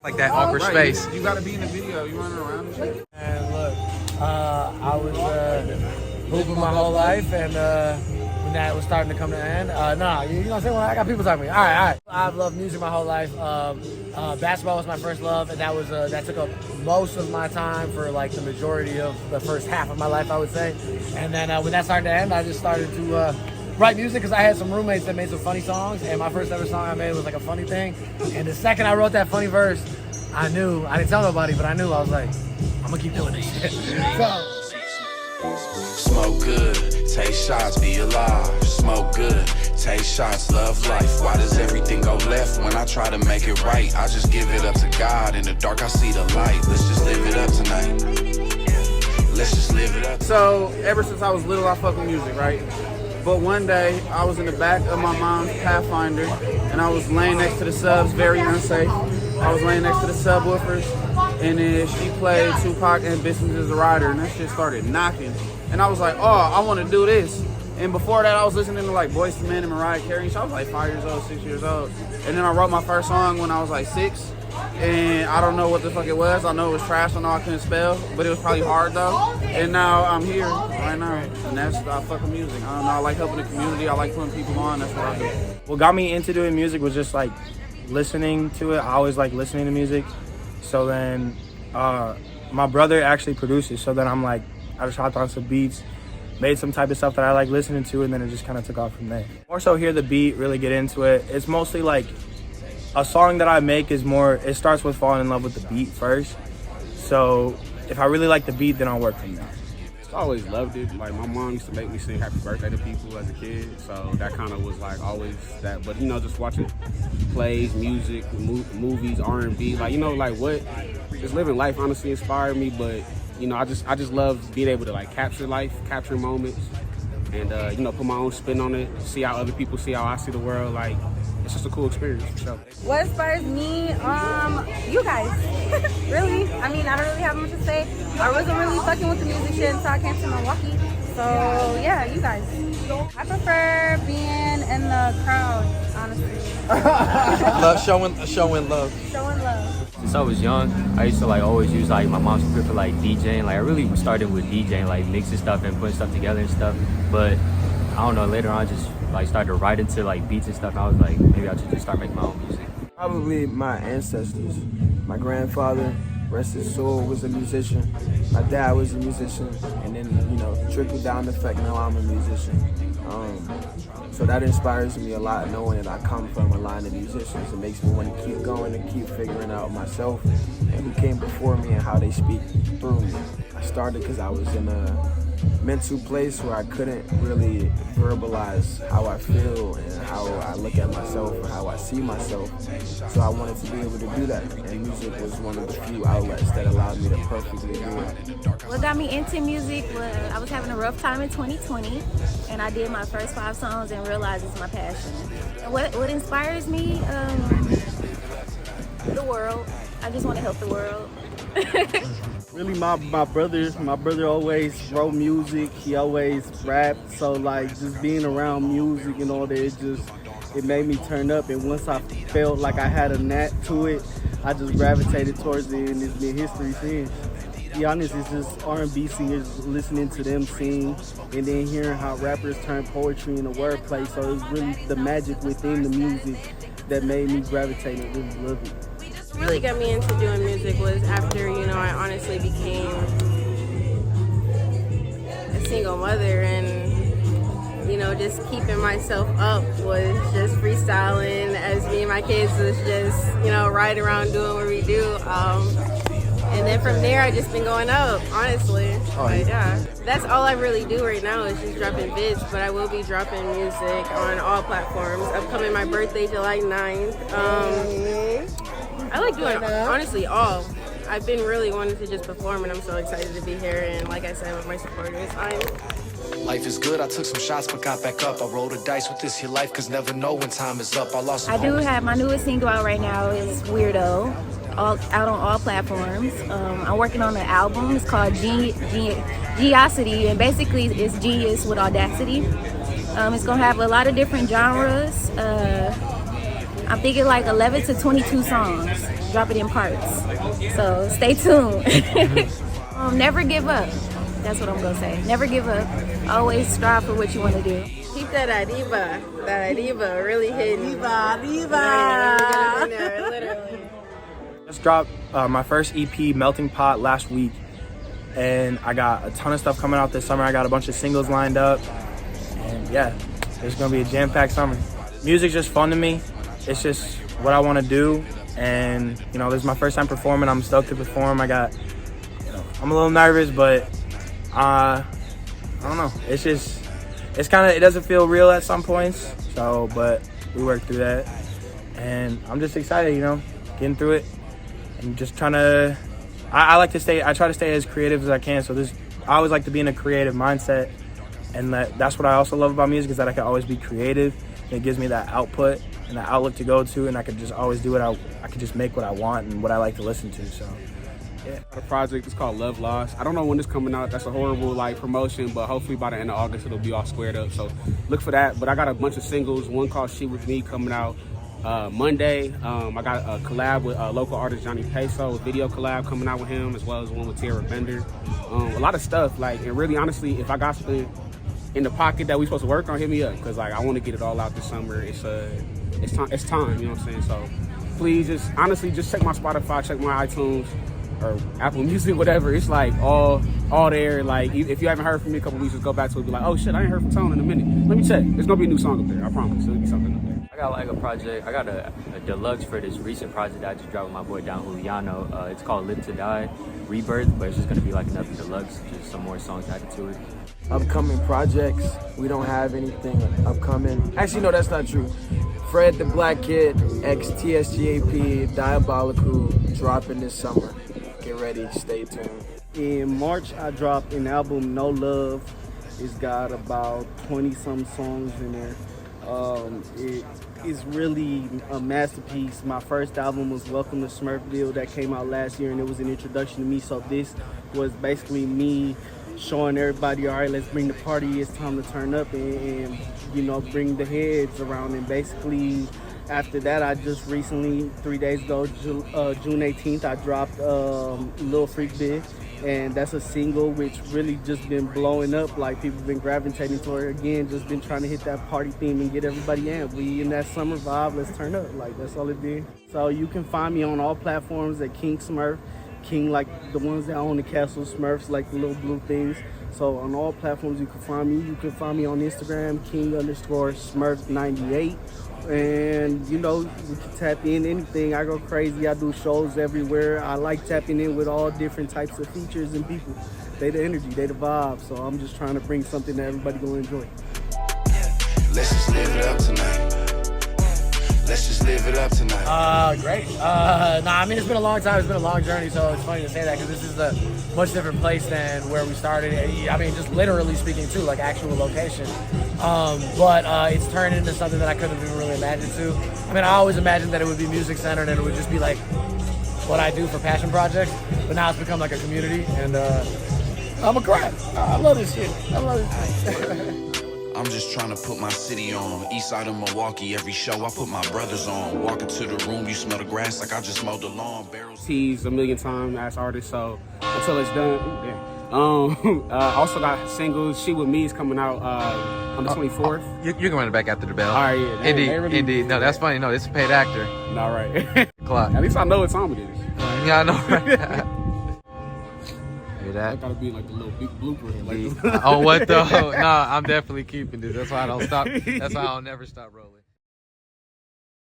Like that awkward space. You gotta be in the video. You running around and shit. And look, I was hooping my whole life, and when that was starting to come to an end, you know what I'm saying? Well, I got people talking to me. All right. I've loved music my whole life. Basketball was my first love, and that took up most of my time for like the majority of the first half of my life, I would say. And then when that started to end, I just started to write music because I had some roommates that made some funny songs, and my first ever song I made was like a funny thing. And the second I wrote that funny verse, I didn't tell nobody, but I knew. I was like, I'm gonna keep doing this shit. Smoke good, take shots, be alive. Smoke good, take shots, love life. Why does everything go left when I try to make it right? I just give it up to God. In the dark, I see the light. Let's just live it up tonight. Let's just live it up. So ever since I was little, I fuck with music, right? But one day, I was in the back of my mom's Pathfinder, and I was laying next to the subs, very unsafe. I was laying next to the subwoofers, and then she played Tupac and Business is a Rider, and that shit started knocking. And I was like, oh, I want to do this. And before that, I was listening to like Boyz II Men and Mariah Carey. So I was like 5 years old, 6 years old. And then I wrote my first song when I was like 6. And I don't know what the fuck it was. I know it was trash. I know I couldn't spell, but it was probably hard though. And now I'm here right now. And that's, I fuck with music. I don't know, I like helping the community. I like putting people on. That's what I do. What got me into doing music was just like listening to it. I always like listening to music. So then my brother actually produces. So then I just hopped on some beats, made some type of stuff that I like listening to, and then it just kind of took off from there. More so hear the beat, really get into it. It's mostly like a song that I make is more, it starts with falling in love with the beat first. So if I really like the beat, then I'll work from there. I always loved it. Like my mom used to make me sing happy birthday to people as a kid. So that kind of was like always that. But you know, just watching plays, music, movies, R&B, like, you know, like what, just living life honestly inspired me. But you know, I just love being able to like capture life, capture moments, and you know, put my own spin on it, see how other people see how I see the world. Like, it's just a cool experience for sure. What inspires me? You guys. Really? I mean, I don't really have much to say. I wasn't really fucking with the music shit until I came to Milwaukee. So yeah, you guys. I prefer being in the crowd, honestly. Showing love. Showing love. Since I was young, I used to like always use like my mom's computer for like DJing. Like I really started with DJing, like mixing stuff and putting stuff together and stuff. But I don't know, later on I just like started to write into like beats and stuff. And I was like, maybe I should just start making my own music. Probably my ancestors. My grandfather, rest his soul, was a musician. My dad was a musician, and then, you know, trickle down effect, now I'm a musician. So that inspires me a lot, knowing that I come from a line of musicians. It makes me want to keep going and keep figuring out myself and who came before me and how they speak through me. I started because I was in a mental place where I couldn't really verbalize how I feel and how I look at myself and how I see myself. So I wanted to be able to do that, and music was one of the few outlets that allowed me to perfectly do it. What got me into music was I was having a rough time in 2020, and I did my first 5 songs and realized it's my passion. And what inspires me? The world. I just want to help the world. Really, my brother always wrote music. He always rapped. So like just being around music and all that, it made me turn up. And once I felt like I had a knack to it, I just gravitated towards it, and it's been history since. To be honest, it's just R&B singers, listening to them sing, and then hearing how rappers turn poetry into wordplay. So it's really the magic within the music that made me gravitate and really love it. What really got me into doing music was after, you know, I honestly became a single mother, and, you know, just keeping myself up was just freestyling as me and my kids was just, you know, riding around doing what we do. And then from there, I just been going up, honestly. But yeah, that's all I really do right now is just dropping vids, but I will be dropping music on all platforms. Upcoming my birthday, July 9th. I like doing, honestly, all. I've been really wanting to just perform, and I'm so excited to be here, and like I said, with my supporters, Life is good, I took some shots but got back up. I rolled the dice with this here life, cause never know when time is up. I lost. I do have my newest single out right now is Weirdo, out on all platforms. I'm working on an album. It's called Geosity, and basically it's genius with audacity. It's gonna have a lot of different genres. I'm thinking like 11 to 22 songs. drop it in parts. So stay tuned. Never give up. That's what I'm gonna say. Never give up. Always strive for what you want to do. Keep that arriba really hitting. Arriba. Literally. Just dropped my first EP, Melting Pot, last week. And I got a ton of stuff coming out this summer. I got a bunch of singles lined up. And yeah, it's gonna be a jam-packed summer. Music's just fun to me. It's just what I want to do. And you know, this is my first time performing. I'm stoked to perform. I'm a little nervous, but I don't know. It's kind of, it doesn't feel real at some points. So, but we work through that. And I'm just excited, you know, getting through it and just trying to, I try to stay as creative as I can. So I always like to be in a creative mindset. And that's what I also love about music, is that I can always be creative. And it gives me that output and that outlet to go to, and I could just always do I could just make what I want and what I like to listen to. So yeah. The project is called Love Lost. I don't know when it's coming out. That's a horrible promotion, but hopefully by the end of August it'll be all squared up. So look for that. But I got a bunch of singles. One called She With Me coming out Monday. I got a collab with local artist Johnny Peso, a video collab coming out with him, as well as one with Tara Bender. A lot of stuff. And really, honestly, if I got something in the pocket that we supposed to work on, hit me up, because I want to get it all out this summer. It's time, you know what I'm saying? So please just check my Spotify, check my iTunes or Apple Music, whatever. It's all there. If you haven't heard from me a couple weeks, just go back to it and be like, oh shit, I ain't heard from Tone in a minute. Let me check. There's gonna be a new song up there. I promise. There'll be something up there. I got a project. I got a deluxe for this recent project that I just dropped with my boy Don Juliano. It's called Live to Die Rebirth, but it's just gonna be another deluxe, just some more songs added to it. Upcoming projects, we don't have anything upcoming. Actually, no, that's not true. Fred the Black Kid, ex TSG AP, Diabolical, dropping this summer. Get ready, stay tuned. In March, I dropped an album, No Love. It's got about 20-some songs in there. It is really a masterpiece. My first album was Welcome to Smurfville that came out last year, and it was an introduction to me. So this was basically me showing everybody, all right, let's bring the party. It's time to turn up and bring the heads around. And basically, after that, I just recently, 3 days ago, June 18th, I dropped Lil Freak Big. And that's a single which really just been blowing up. People been gravitating toward it again, just been trying to hit that party theme and get everybody in. We in that summer vibe, let's turn up. That's all it did. So you can find me on all platforms at King Smurf. King, the ones that own the castle, Smurfs, the little blue things. So on all platforms you can find me. You can find me on Instagram, King_Smurf98. And we can tap in anything. I go crazy. I do shows everywhere. I like tapping in with all different types of features and people. They the energy, they the vibe. So I'm just trying to bring something that everybody gonna enjoy. Let's just live it up tonight. Let's just live it up tonight. Great. It's been a long time. It's been a long journey, so it's funny to say that, because this is a much different place than where we started. Just literally speaking too, actual location. But it's turned into something that I couldn't have even really imagined to. I always imagined that it would be music centered and it would just be what I do for passion projects. But now it's become a community, and I'm a crack. I love this shit. I love this. I'm just trying to put my city on. East side of Milwaukee, every show I put my brothers on. Walk into the room, you smell the grass like I just mowed the lawn. Barrels. Teased a million times as artists, so until it's done. Yeah. Also got singles. She With Me is coming out on the 24th. You can run it back after the bell. All right, yeah. Indeed. No, that's funny. No, it's a paid actor. All right. Clock. At least I know what time it is. Yeah, I know, right? That gotta be the little big blooper. Oh, what though? Nah, I'm definitely keeping this. That's why I don't stop. That's why I'll never stop rolling.